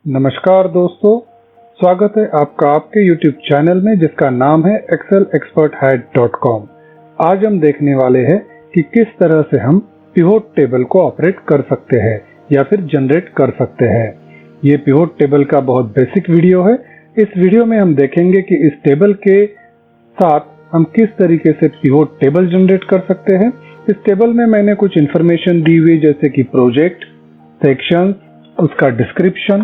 नमस्कार दोस्तों, स्वागत है आपका आपके YouTube चैनल में जिसका नाम है excelexperthack.com। आज हम देखने वाले हैं कि किस तरह से हम पिवोट टेबल को ऑपरेट कर सकते हैं या फिर जनरेट कर सकते हैं। ये पिवोट टेबल का बहुत बेसिक वीडियो है। इस वीडियो में हम देखेंगे कि इस टेबल के साथ हम किस तरीके से पिवोट टेबल जनरेट कर सकते हैं। इस टेबल में मैंने कुछ इन्फॉर्मेशन दी हुई जैसे कि प्रोजेक्ट, सेक्शन, उसका डिस्क्रिप्शन,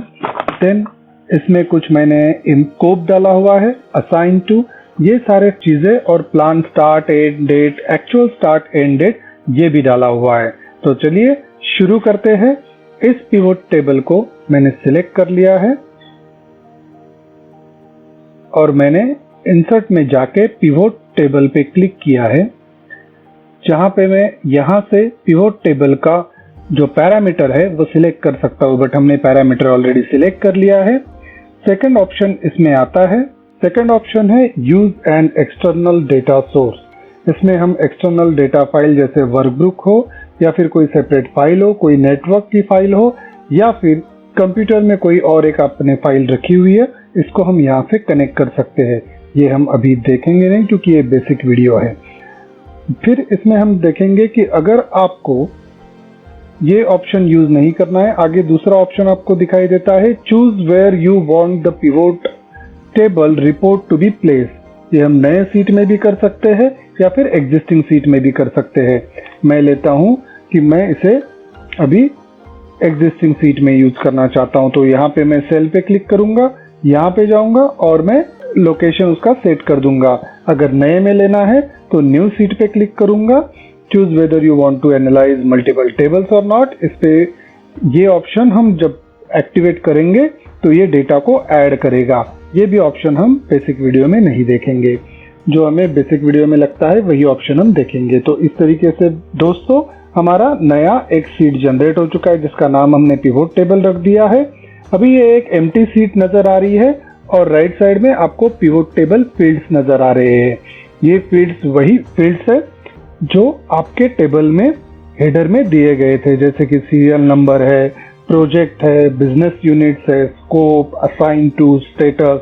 देन इसमें कुछ मैंने स्कोप डाला हुआ है, असाइन टू, ये सारे चीजें और plan start and date, actual start and date ये भी डाला हुआ है। तो चलिए शुरू करते हैं। इस पिवोट टेबल को मैंने सिलेक्ट कर लिया है और मैंने इंसर्ट में जाके पिवोट टेबल पे क्लिक किया है, जहां पे मैं यहां से पिवोट टेबल का जो पैरामीटर है वो सिलेक्ट कर सकता हूं, बट हमने पैरामीटर ऑलरेडी सिलेक्ट कर लिया है। सेकंड ऑप्शन इसमें आता है, सेकंड ऑप्शन है use an external data source. इसमें हम एक्सटर्नल डेटा फाइल जैसे वर्कबुक हो या फिर कोई सेपरेट फाइल हो, कोई नेटवर्क की फाइल हो या फिर कंप्यूटर में कोई और एक आपने फाइल रखी हुई है, इसको हम यहाँ से कनेक्ट कर सकते हैं। ये हम अभी देखेंगे नहीं क्योंकि ये बेसिक वीडियो है। फिर इसमें हम देखेंगे कि अगर आपको ये ऑप्शन यूज नहीं करना है, आगे दूसरा ऑप्शन आपको दिखाई देता है, choose where you want the pivot table report to be place. ये हम नए सीट में भी कर सकते हैं या फिर एग्जिस्टिंग सीट में भी कर सकते हैं। मैं लेता हूं कि मैं इसे अभी एग्जिस्टिंग सीट में यूज करना चाहता हूं, तो यहाँ पे मैं सेल पे क्लिक करूंगा, यहाँ पे जाऊंगा और मैं लोकेशन उसका सेट कर दूंगा। अगर नए में लेना है तो न्यू सीट पे क्लिक करूंगा, choose whether you want to analyze multiple tables और नॉट। इस पे ये ऑप्शन हम जब एक्टिवेट करेंगे तो ये डेटा को ऐड करेगा। ये भी ऑप्शन हम बेसिक वीडियो में नहीं देखेंगे, जो हमें बेसिक वीडियो में लगता है वही ऑप्शन हम देखेंगे। तो इस तरीके से दोस्तों हमारा नया एक सीट जनरेट हो चुका है जिसका नाम हमने पिवोट टेबल रख दिया है। अभी ये एक एम्प्टी सीट नजर आ रही है और राइट साइड में आपको पिवोट टेबल फील्ड्स नजर आ रहे हैं। ये फील्ड्स वही फील्ड्स है जो आपके टेबल में हेडर में दिए गए थे, जैसे कि सीरियल नंबर है, प्रोजेक्ट है, बिजनेस यूनिट्स है, स्कोप, असाइन टू, स्टेटस,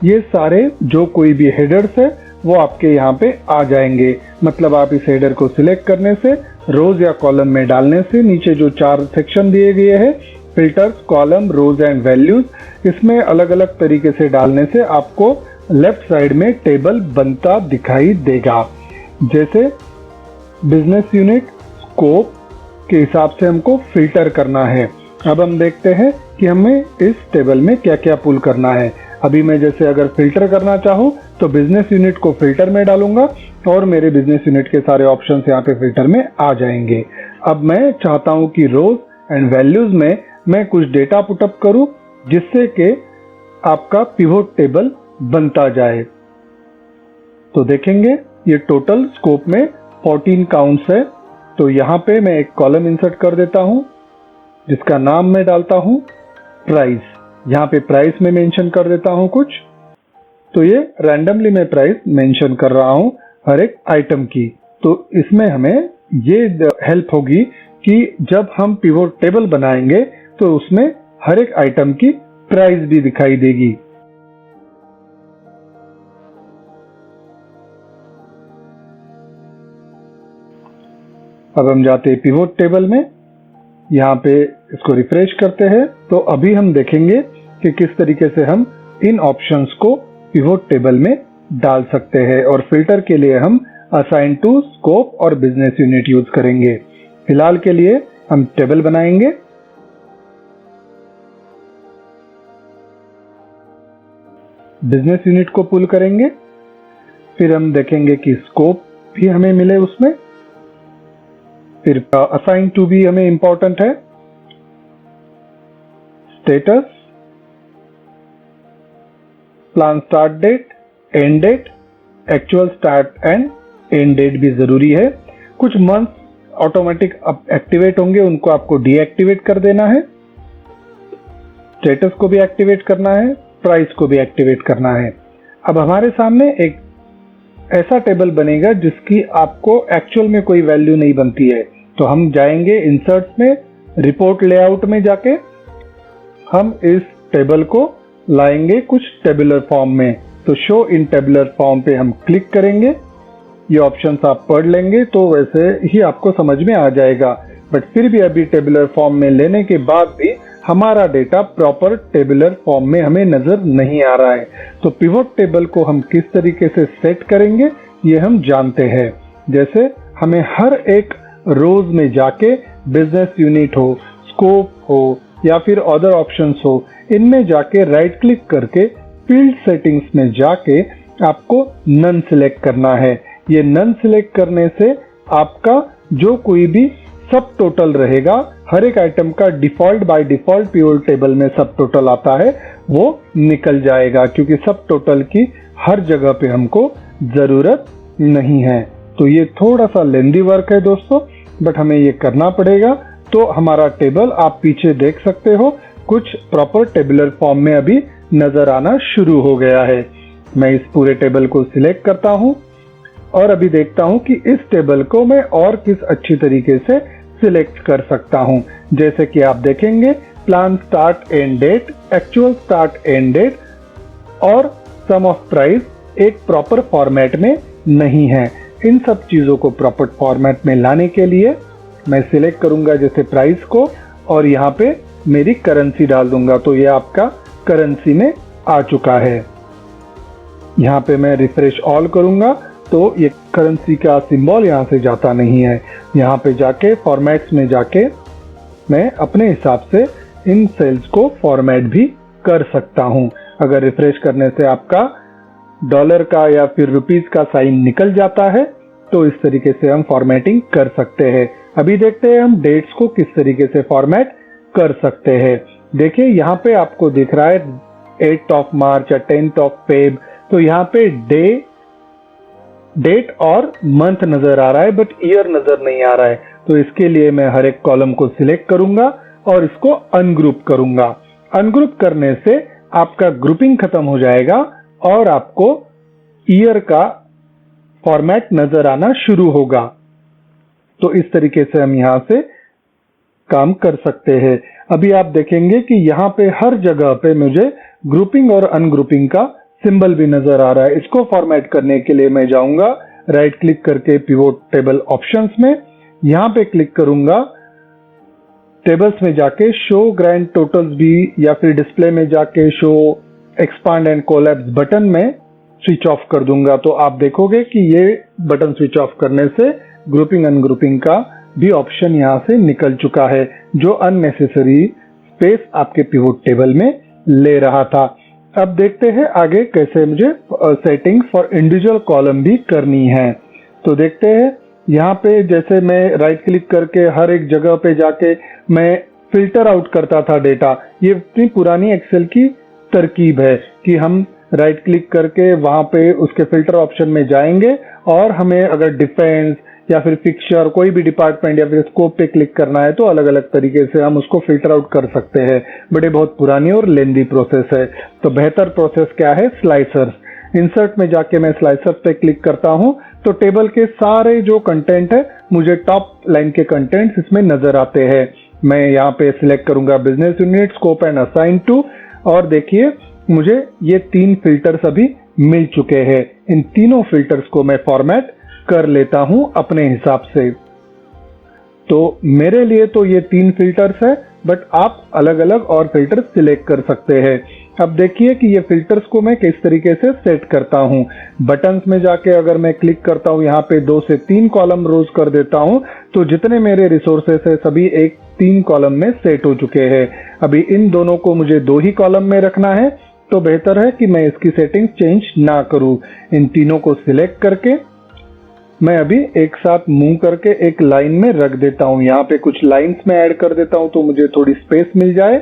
ये सारे जो कोई भी हेडर्स है वो आपके यहाँ पे आ जाएंगे। मतलब आप इस हेडर को सिलेक्ट करने से, रोज या कॉलम में डालने से, नीचे जो 4 सेक्शन दिए गए हैं, filters, column, rows and values, इसमें अलग अलग तरीके से डालने से आपको लेफ्ट साइड में टेबल बनता दिखाई देगा। जैसे बिजनेस यूनिट, स्कोप के हिसाब से हमको फिल्टर करना है। अब हम देखते हैं कि हमें इस टेबल में क्या क्या पुल करना है। अभी मैं जैसे अगर फिल्टर करना चाहूँ तो बिजनेस यूनिट को फिल्टर में डालूंगा और मेरे बिजनेस यूनिट के सारे ऑप्शंस यहाँ पे फिल्टर में आ जाएंगे। अब मैं चाहता हूँ कि रोज एंड वैल्यूज में मैं कुछ डेटा पुटअप करूँ जिससे कि आपका पिवोट टेबल बनता जाए। तो देखेंगे ये टोटल स्कोप में 14 काउंट्स है। तो यहाँ पे मैं एक कॉलम इंसर्ट कर देता हूँ जिसका नाम मैं डालता हूँ प्राइस। यहाँ पे प्राइस में मेंशन कर देता हूँ कुछ, तो ये रैंडमली मैं प्राइस मेंशन कर रहा हूँ हर एक आइटम की। तो इसमें हमें ये हेल्प होगी कि जब हम पिवोट टेबल बनाएंगे तो उसमें हर एक आइटम की प्राइस भी दिखाई देगी। अब हम जाते हैं पिवोट टेबल में, यहाँ पे इसको रिफ्रेश करते हैं। तो अभी हम देखेंगे कि किस तरीके से हम इन ऑप्शंस को पिवोट टेबल में डाल सकते हैं। और फिल्टर के लिए हम असाइन टू, स्कोप और बिजनेस यूनिट यूज करेंगे। फिलहाल के लिए हम टेबल बनाएंगे। बिजनेस यूनिट को पुल करेंगे, फिर हम देखेंगे कि स्कोप भी हमें मिले उसमें, फिर असाइन टू भी हमें इंपॉर्टेंट है, status, plan start date, end date, actual start and end date भी जरूरी है। कुछ मंथ ऑटोमेटिक एक्टिवेट होंगे, उनको आपको डीएक्टिवेट कर देना है। स्टेटस को भी एक्टिवेट करना है, प्राइस को भी एक्टिवेट करना है। अब हमारे सामने एक ऐसा टेबल बनेगा जिसकी आपको एक्चुअल में कोई वैल्यू नहीं बनती है। तो हम जाएंगे इंसर्ट में, रिपोर्ट लेआउट में जाके हम इस टेबल को लाएंगे कुछ टेबुलर फॉर्म में। तो शो इन टेबुलर फॉर्म पे हम क्लिक करेंगे। ये ऑप्शंस आप पढ़ लेंगे तो वैसे ही आपको समझ में आ जाएगा, बट फिर भी अभी टेबुलर फॉर्म में लेने के बाद भी हमारा डेटा प्रॉपर टेबुलर फॉर्म में हमें नजर नहीं आ रहा है। तो पिवोट टेबल को हम किस तरीके से सेट करेंगे ये हम जानते हैं। जैसे हमें हर एक रोज में जाके बिजनेस यूनिट हो, स्कोप हो या फिर अदर ऑप्शंस हो, इनमें जाके राइट क्लिक करके फील्ड सेटिंग्स में जाके आपको नन सिलेक्ट करना है। ये नन सिलेक्ट करने से आपका जो कोई भी सब टोटल रहेगा, हर एक आइटम का default by default pivot table में सब टोटल आता है वो निकल जाएगा, क्योंकि सब टोटल की हर जगह पे हमको जरूरत नहीं है। तो ये थोड़ा सा लेंदी वर्क है दोस्तों, बट हमें ये करना पड़ेगा। तो हमारा टेबल आप पीछे देख सकते हो कुछ प्रॉपर टेबुलर फॉर्म में अभी नजर आना शुरू हो गया है। मैं इस पूरे टेबल को सिलेक्ट करता हूं और अभी देखता हूं कि इस टेबल को मैं और किस अच्छी तरीके से सिलेक्ट कर सकता हूं। जैसे कि आप देखेंगे plan start and date, actual start and date और सम ऑफ प्राइस एक प्रॉपर फॉर्मेट में नहीं है। इन सब चीजों को प्रॉपर फॉर्मेट में लाने के लिए मैं सिलेक्ट करूंगा जैसे प्राइस को और यहाँ पे मेरी करेंसी डाल दूंगा। तो ये आपका करेंसी में आ चुका है। यहाँ पे मैं रिफ्रेश ऑल करूंगा तो ये करेंसी का सिंबल यहाँ से जाता नहीं है। यहाँ पे जाके फॉर्मेट्स में जाके मैं अपने हिसाब से इन सेल्स को फॉर्मेट भी कर सकता हूँ। अगर रिफ्रेश करने से आपका डॉलर का या फिर रुपीस का साइन निकल जाता है तो इस तरीके से हम फॉर्मेटिंग कर सकते हैं। अभी देखते हैं हम डेट्स को किस तरीके से फॉर्मेट कर सकते हैं। देखिए यहाँ पे आपको दिख रहा है 8th of March या 10th of Feb, तो यहाँ पे डेट और मंथ नजर आ रहा है बट ईयर नजर नहीं आ रहा है। तो इसके लिए मैं हर एक कॉलम को सिलेक्ट करूंगा और इसको अनग्रुप करूंगा। अनग्रुप करने से आपका ग्रुपिंग खत्म हो जाएगा और आपको ईयर का फॉर्मेट नजर आना शुरू होगा। तो इस तरीके से हम यहां से काम कर सकते हैं। अभी आप देखेंगे कि यहाँ पे हर जगह पे मुझे ग्रुपिंग और अनग्रुपिंग का सिंबल भी नजर आ रहा है। इसको फॉर्मेट करने के लिए मैं जाऊंगा राइट क्लिक करके पिवोट टेबल ऑप्शंस में, यहाँ पे क्लिक करूंगा, टेबल्स में जाके शो ग्रैंड टोटल्स भी या फिर डिस्प्ले में जाके show expand and collapse button में स्विच ऑफ कर दूंगा। तो आप देखोगे कि ये बटन स्विच ऑफ करने से ग्रुपिंग अनग्रुपिंग का भी ऑप्शन यहाँ से निकल चुका है, जो अननेसेसरी स्पेस आपके पिवोट टेबल में ले रहा था। अब देखते हैं आगे कैसे मुझे सेटिंग फॉर इंडिविजुअल कॉलम भी करनी है। तो देखते हैं यहाँ पे जैसे मैं राइट क्लिक करके हर एक जगह पे जाके मैं फिल्टर आउट करता था डेटा। ये इतनी पुरानी एक्सेल की तरकीब है कि हम राइट क्लिक करके वहां पे उसके फिल्टर ऑप्शन में जाएंगे और हमें अगर डिफेंस या फिर फिक्चर कोई भी डिपार्टमेंट या फिर स्कोप पे क्लिक करना है तो अलग अलग तरीके से हम उसको फिल्टर आउट कर सकते हैं। बट ये बहुत पुरानी और लेंदी प्रोसेस है। तो बेहतर प्रोसेस क्या है, स्लाइसर्स। इंसर्ट में जाके मैं स्लाइसर्स पे क्लिक करता हूं तो टेबल के सारे जो कंटेंट है मुझे टॉप लाइन के कंटेंट्स इसमें नजर आते हैं। मैं यहाँ पे सिलेक्ट करूंगा business unit, scope and assign to, और देखिए मुझे ये 3 फिल्टर्स अभी मिल चुके हैं। इन तीनों फिल्टर्स को मैं फॉर्मेट कर लेता हूं अपने हिसाब से। तो मेरे लिए तो ये 3 फिल्टर्स है, बट आप अलग अलग और फिल्टर सिलेक्ट कर सकते हैं। अब देखिए कि ये फिल्टर्स को मैं किस तरीके से सेट करता हूं। बटन्स में जाके अगर मैं क्लिक करता हूं, यहाँ पे 2 से 3 कॉलम रोज कर देता हूं तो जितने मेरे रिसोर्सेस है सभी 3 कॉलम में सेट हो चुके हैं। अभी इन दोनों को मुझे 2 ही कॉलम में रखना है, तो बेहतर है कि मैं इसकी सेटिंग चेंज ना करूं। इन तीनों को सिलेक्ट करके मैं अभी एक साथ मूव करके एक लाइन में रख देता हूं। यहाँ पे कुछ लाइंस में ऐड कर देता हूं तो मुझे थोड़ी स्पेस मिल जाए।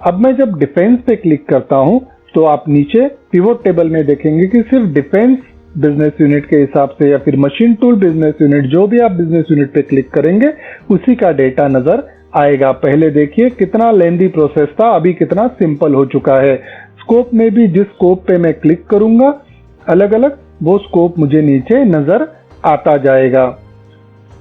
अब मैं जब डिफेंस पे क्लिक करता हूं तो आप नीचे पिवोट टेबल में देखेंगे कि सिर्फ डिफेंस बिजनेस यूनिट के हिसाब से या फिर मशीन टूल बिजनेस यूनिट, जो भी आप बिजनेस यूनिट पे क्लिक करेंगे उसी का डेटा नजर आएगा। पहले देखिए कितना लेंदी प्रोसेस था, अभी कितना सिंपल हो चुका है। स्कोप में भी जिस स्कोप पे मैं क्लिक करूंगा अलग अलग वो स्कोप मुझे नीचे नजर आता जाएगा।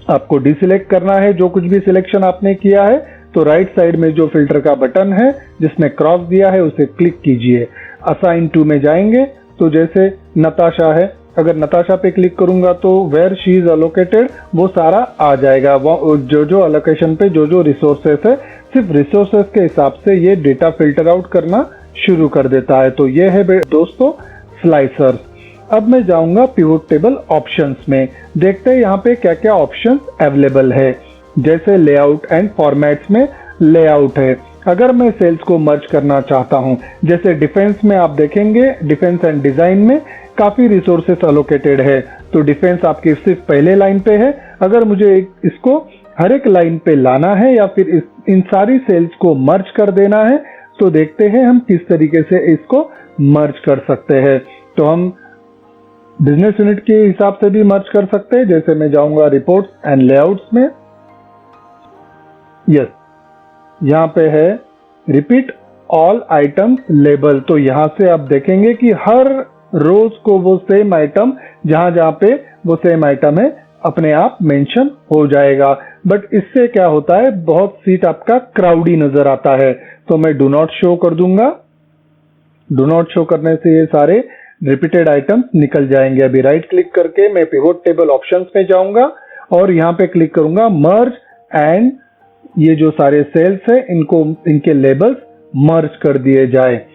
आपको डिसिलेक्ट करना है जो कुछ भी सिलेक्शन आपने किया है तो राइट साइड में जो फिल्टर का बटन है जिसमें क्रॉस दिया है उसे क्लिक कीजिए। असाइन टू में जाएंगे तो जैसे नताशा है, अगर नताशा पे क्लिक करूंगा तो वेयर शी इज अलोकेटेड वो सारा आ जाएगा। वो जो अलोकेशन पे जो रिसोर्सेस है सिर्फ रिसोर्सेस के हिसाब से ये डेटा फिल्टर आउट करना शुरू कर देता है। तो ये है दोस्तों स्लाइसर। अब मैं जाऊंगा पिवोट टेबल ऑप्शंस में, देखते हैं यहाँ पे क्या क्या ऑप्शंस अवेलेबल है। जैसे लेआउट एंड फॉर्मेट्स में लेआउट है, अगर मैं सेल्स को मर्ज करना चाहता हूं, जैसे डिफेंस में आप देखेंगे डिफेंस एंड डिजाइन में काफी रिसोर्सेस अलोकेटेड है, तो डिफेंस आपकी सिर्फ पहले लाइन पे है। अगर मुझे इसको हर एक लाइन पे लाना है या फिर इन सारी सेल्स को मर्ज कर देना है, तो देखते हैं हम किस तरीके से इसको मर्ज कर सकते हैं। तो हम बिजनेस यूनिट के हिसाब से भी मर्ज कर सकते हैं। जैसे मैं जाऊंगा रिपोर्ट्स एंड लेआउट्स में, यस यहाँ पे है रिपीट ऑल आइटम्स लेबल, तो यहां से आप देखेंगे कि हर रोज को वो सेम आइटम जहां जहां पे वो सेम आइटम है अपने आप मेंशन हो जाएगा। बट इससे क्या होता है, बहुत सीट आपका क्राउडी नजर आता है, तो मैं डू नॉट शो कर दूंगा। डू नॉट शो करने से ये सारे रिपीटेड आइटम्स निकल जाएंगे। अभी राइट क्लिक करके मैं पिवोट टेबल ऑप्शंस में जाऊंगा और यहाँ पे क्लिक करूंगा मर्ज एंड ये जो सारे सेल्स है इनके लेबल्स मर्ज कर दिए जाए।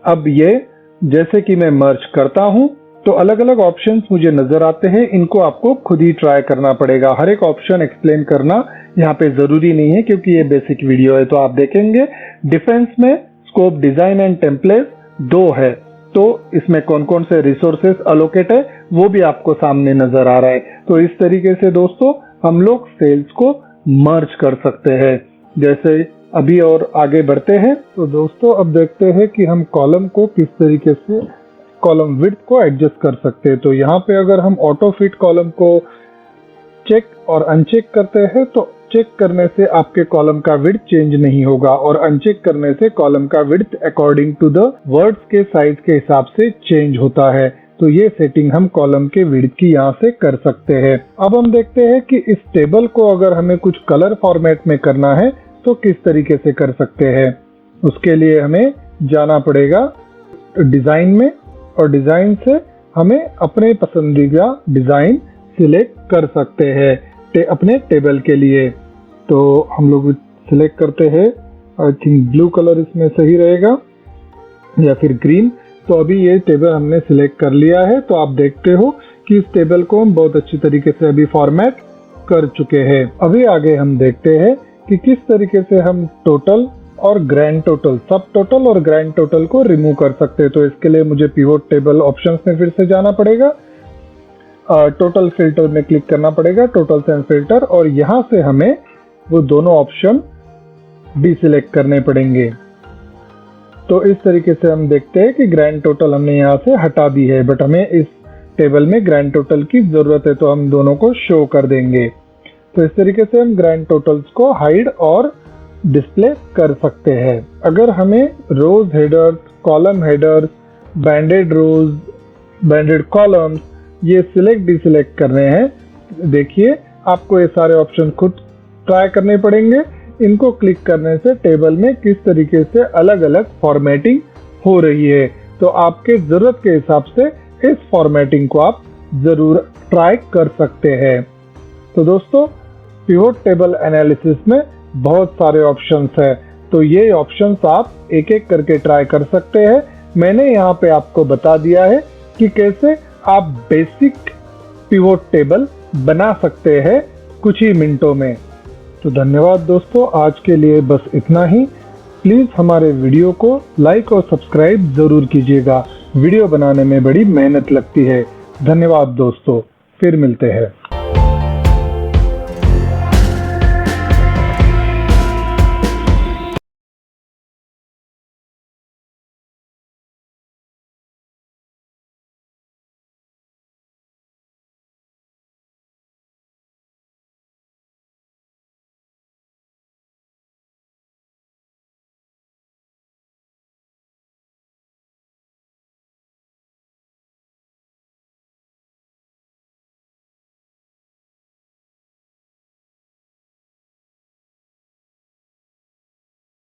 अब ये जैसे कि मैं मर्ज करता हूं तो अलग अलग ऑप्शंस मुझे नजर आते हैं, इनको आपको खुद ही ट्राई करना पड़ेगा। हर एक ऑप्शन एक्सप्लेन करना यहाँ पे जरूरी नहीं है क्योंकि ये बेसिक वीडियो है। तो आप देखेंगे डिफेंस में स्कोप डिजाइन एंड टेम्पलेट 2 है, तो इसमें कौन कौन से रिसोर्सेस अलोकेट है वो भी आपको सामने नजर आ रहा है। तो इस तरीके से दोस्तों हम लोग सेल्स को मर्ज कर सकते हैं। जैसे अभी और आगे बढ़ते हैं तो दोस्तों अब देखते हैं कि हम कॉलम को किस तरीके से कॉलम विड्थ को एडजस्ट कर सकते हैं। तो यहाँ पे अगर हम ऑटो फिट कॉलम को चेक और अनचेक करते हैं तो चेक करने से आपके कॉलम का विड्थ चेंज नहीं होगा और अनचेक करने से कॉलम का width according to the words के साइज के हिसाब से चेंज होता है। तो ये सेटिंग हम कॉलम के विड्थ की यहाँ से कर सकते हैं। अब हम देखते हैं कि इस टेबल को अगर हमें कुछ कलर फॉर्मेट में करना है तो किस तरीके से कर सकते हैं। उसके लिए हमें जाना पड़ेगा डिजाइन में और डिजाइन से हमें अपने पसंदीदा डिजाइन सिलेक्ट कर सकते हैं अपने टेबल के लिए। तो हम लोग सिलेक्ट करते हैं, आई थिंक ब्लू कलर इसमें सही रहेगा या फिर ग्रीन। तो अभी ये टेबल हमने सिलेक्ट कर लिया है, तो आप देखते हो कि इस टेबल को हम बहुत अच्छी तरीके से अभी फॉर्मेट कर चुके हैं। अभी आगे हम देखते हैं कि किस तरीके से हम टोटल और ग्रैंड टोटल, सब टोटल और ग्रैंड टोटल को रिमूव कर सकते हैं। तो इसके लिए मुझे पिवोट टेबल ऑप्शंस में फिर से जाना पड़ेगा, टोटल फिल्टर में क्लिक करना पड़ेगा, टोटल एंड फिल्टर, और यहाँ से हमें वो दोनों ऑप्शन डिसिलेक्ट करने पड़ेंगे। तो इस तरीके से हम देखते हैं कि ग्रैंड टोटल हमने यहाँ से हटा दी है, बट हमें इस टेबल में ग्रैंड टोटल की जरूरत है, तो हम दोनों को शो कर देंगे। तो इस तरीके से हम ग्रैंड टोटल्स को हाइड और डिस्प्ले कर सकते हैं। अगर हमें रोज हेडर्स, कॉलम हेडर्स, बैंडेड रोज, बैंडेड कॉलम्स ये सिलेक्ट डिसिलेक्ट करने हैं, देखिए आपको ये सारे ऑप्शन खुद ट्राई करने पड़ेंगे। इनको क्लिक करने से टेबल में किस तरीके से अलग अलग फॉर्मेटिंग हो रही है, तो आपके जरूरत के हिसाब से इस फॉर्मेटिंग को आप जरूर ट्राई कर सकते हैं। तो दोस्तों पिवोट टेबल एनालिसिस में बहुत सारे ऑप्शंस हैं, तो ये ऑप्शंस आप एक एक करके ट्राई कर सकते हैं। मैंने यहाँ पे आपको बता दिया है कि कैसे आप बेसिक पिवोट टेबल बना सकते हैं कुछ ही मिनटों में। तो धन्यवाद दोस्तों, आज के लिए बस इतना ही। प्लीज हमारे वीडियो को लाइक और सब्सक्राइब जरूर कीजिएगा, वीडियो बनाने में बड़ी मेहनत लगती है। धन्यवाद दोस्तों, फिर मिलते हैं।